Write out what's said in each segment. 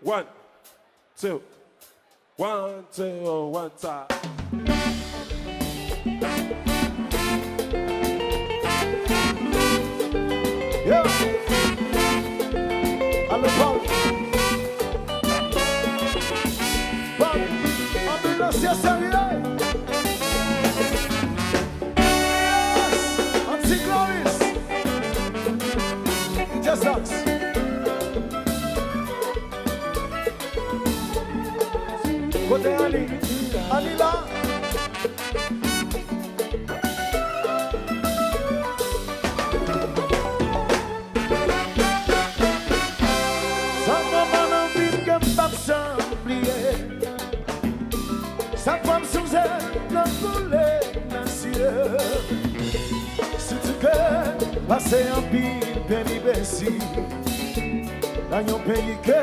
1, 2, 1, 2, 1 time. Yo, allô Paul. Paul, ambulancier sérieux. Yes, Anti-Glorious. Just dance. Côté Ali, Ali là. Sa femme sous elle, la foulée dans ciel. Si tu peux passer en pile, béni bessi. Dans un pays que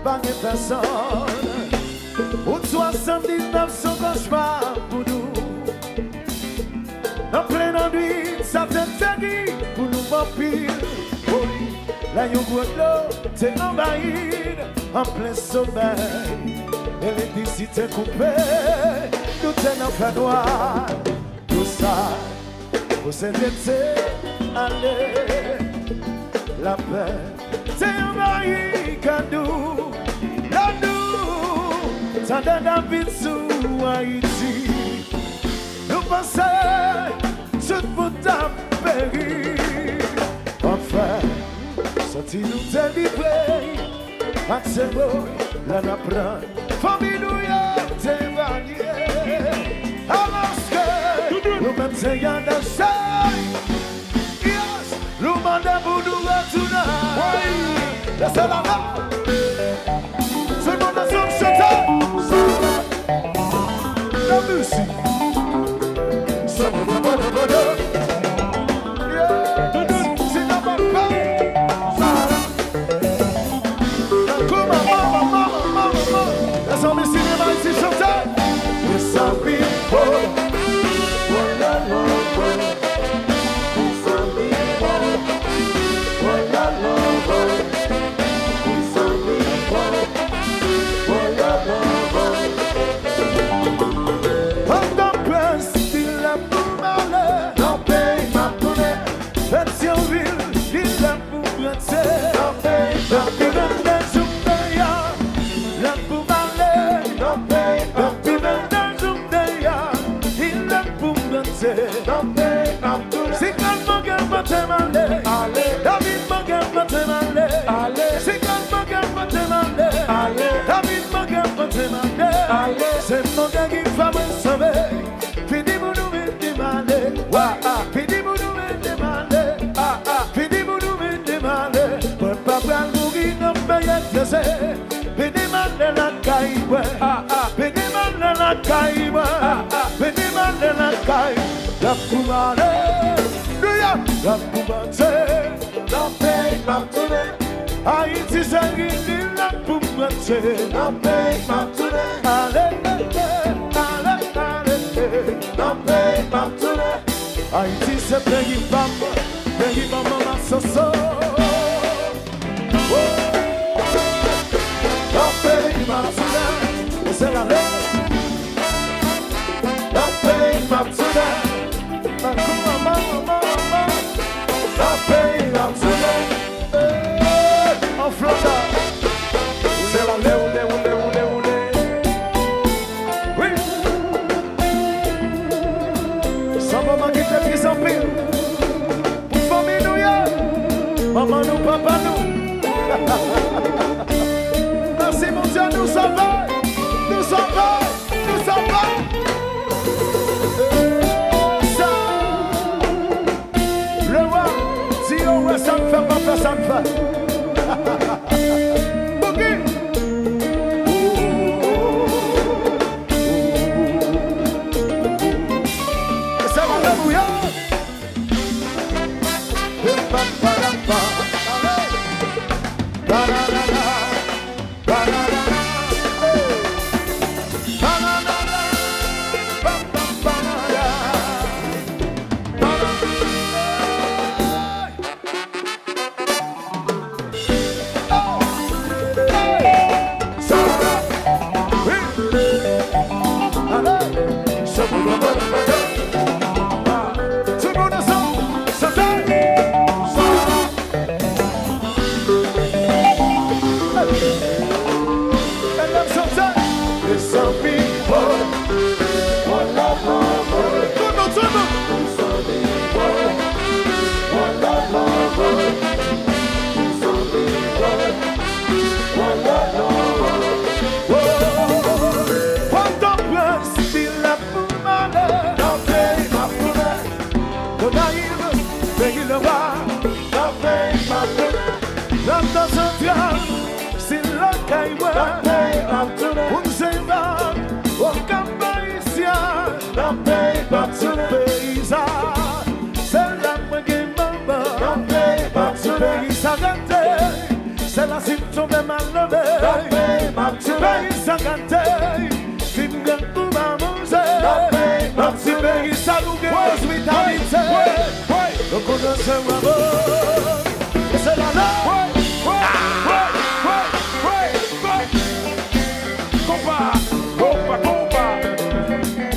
pas de personne. Ou 79 son cauchemar pour nous. En pleine nuit, ça fait tenir pour nous vampires. Oui, là yon gros l'eau, t'es envahi en plein sommeil. L'électricité coupée, tout est dans le noir. Tout ça, vous êtes allez, la paix, c'est envahi qu'à nous. Là nous, ça donne la vie sous Haïti. Nous pensons, tout le monde a péri. Enfin, sortis-nous délivrés, c'est beau, là n'apprend. Famille nous y a témoigné. Alors que nous mêmes c'est y'en a chaîne. Yes, nous mandons pour nous retourner. Laissez la main. Tout le monde a son chanteur. La musique. Ça va pas de bonheur. C'est mon gars qui va me sauver. Fini pour nous me demander. Fini pour nous me demander. Fini pour nous me demander. Pour papa mourir non payer plaisir. Fini demander la caille. Fini demander la caille. Fini demander la caille. La poumane. La poumane. La paix m'a tourné. Haïti sanguine. La poumane. La paix m'a tourné. Allez. Haïti c'est pays maman soso. La pays maman, c'est la lèvre. La pays maman, la pays maman, en Florida, c'est la lèvre. Pour famille nous, maman nous, papa nous. Merci mon Dieu, nous sommes si tombe mal levé, ma petit pays sans gâter, si m'gagne tout ma manger, ma petit pays sans nous guérir hospitalité. Donc on a ce moment, et c'est la loi.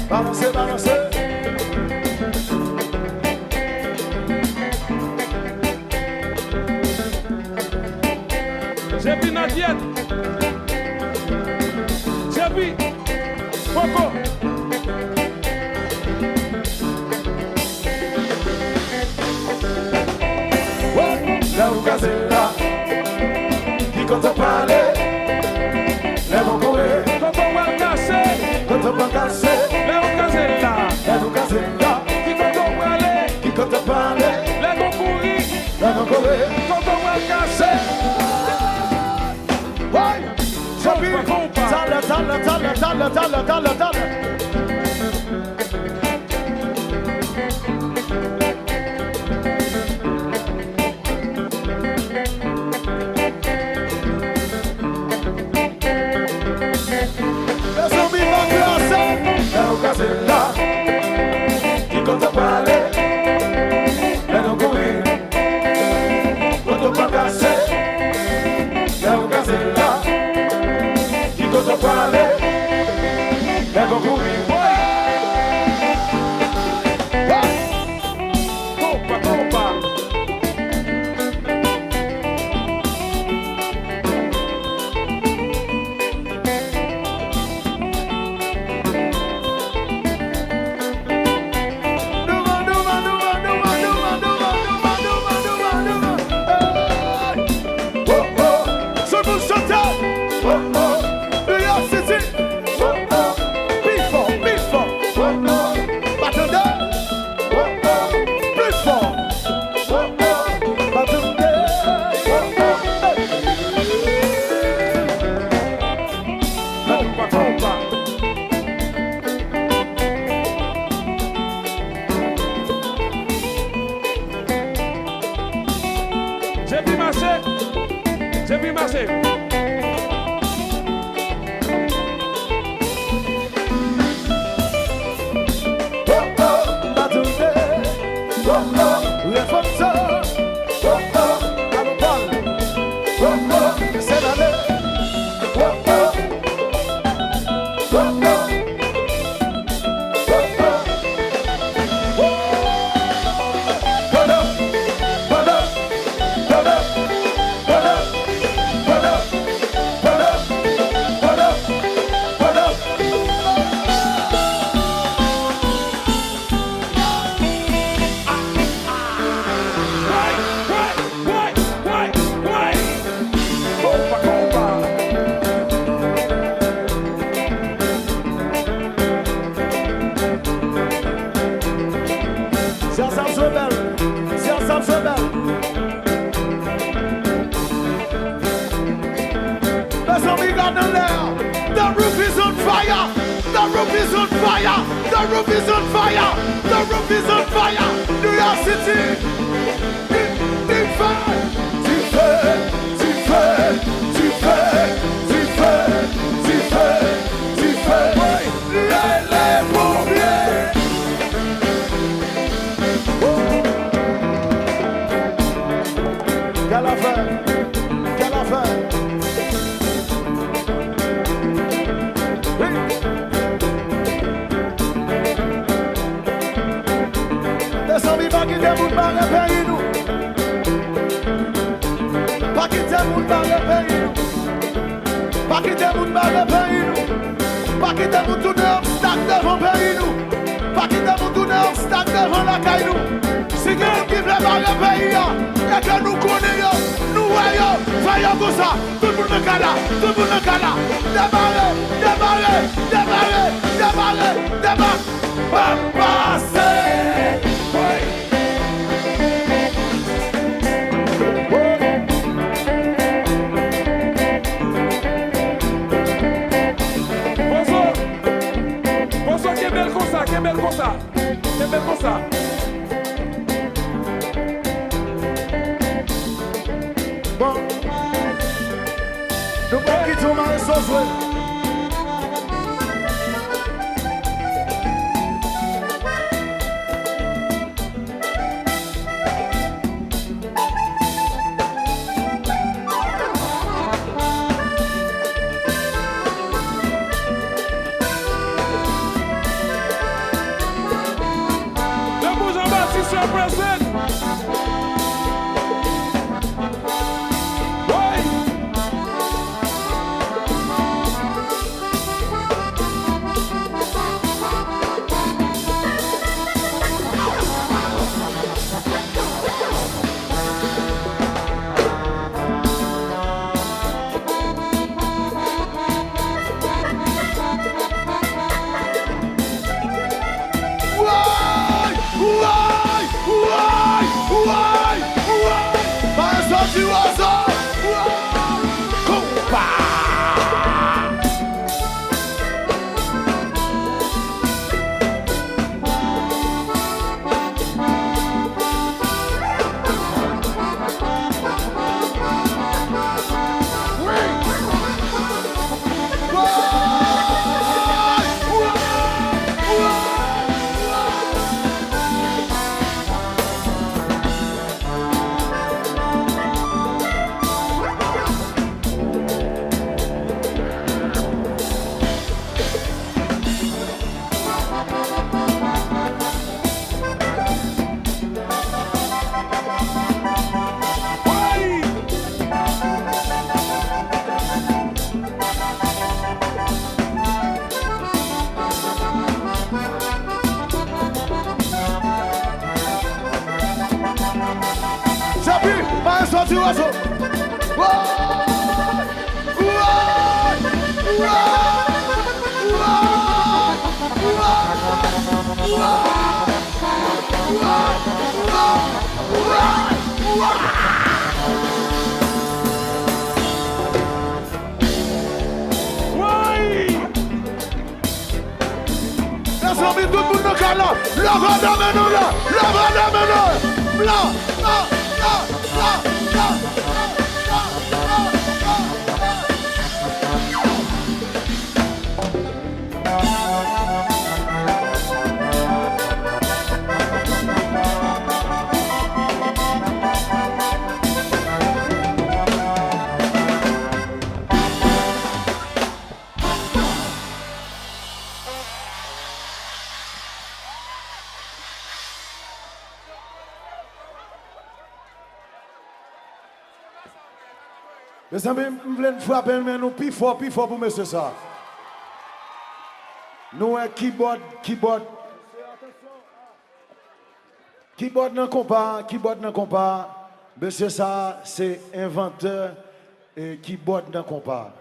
Balancez, balancez. J'ai vu Nadiette. J'ai vu Coco. Là où Gazella, qui quand on parlait, lève en courir. Quand on va casser, Quand on va casser, Léo Casella. lève en Gazella, Qui quand on va aller, qui quand on parlait, Léo courir. lève en courir. Quand on va casser, Ouais, Chapi, tala, tala, tala, tala, tala, tala, tala. Là, qui compte parler, mais non courir, quand on va casser, là on casse là, qui compte parler, mais non courir. Copa, Copa. J'ai vu marcher. The roof is on fire! The roof is on fire! The roof is on fire! The roof is on fire! New York City! Du feu! Du feu! Du feu! Du feu! Du feu! Du feu! Du feu! Les pompiers! Quelle affaire! Quelle affaire! Pas quitter mon bar et pays nous. Pas quitter mon bar et pays nous. Pas quitter mon bar et pays nous. Pas quitter mon tourner obstacle devant pays nous. Pas quitter mon tourner obstacle devant la caille nous. Si quelqu'un qui veut bar et pays et que nous connaissons, nous voyons, voyons comme ça. Tout le monde me cala, tout le monde me cala. Démarrer, démarrer, démarrer, démarrer, démarrer. Pas passer. Que belle comme ça, que belle comme ça. Bon, pas qui tombe à son jouet. Debout Jean-Baptiste représente. Sorti oiseau. Laisse-moi tout le monde dans le cas là. La va d'amener là. La va d'amener là. Mes amis, nous voulons frapper, mais nous plus fort pour monsieur ça. Nous, un keyboard dans le compas. Monsieur ça, c'est inventeur et keyboard dans le compas.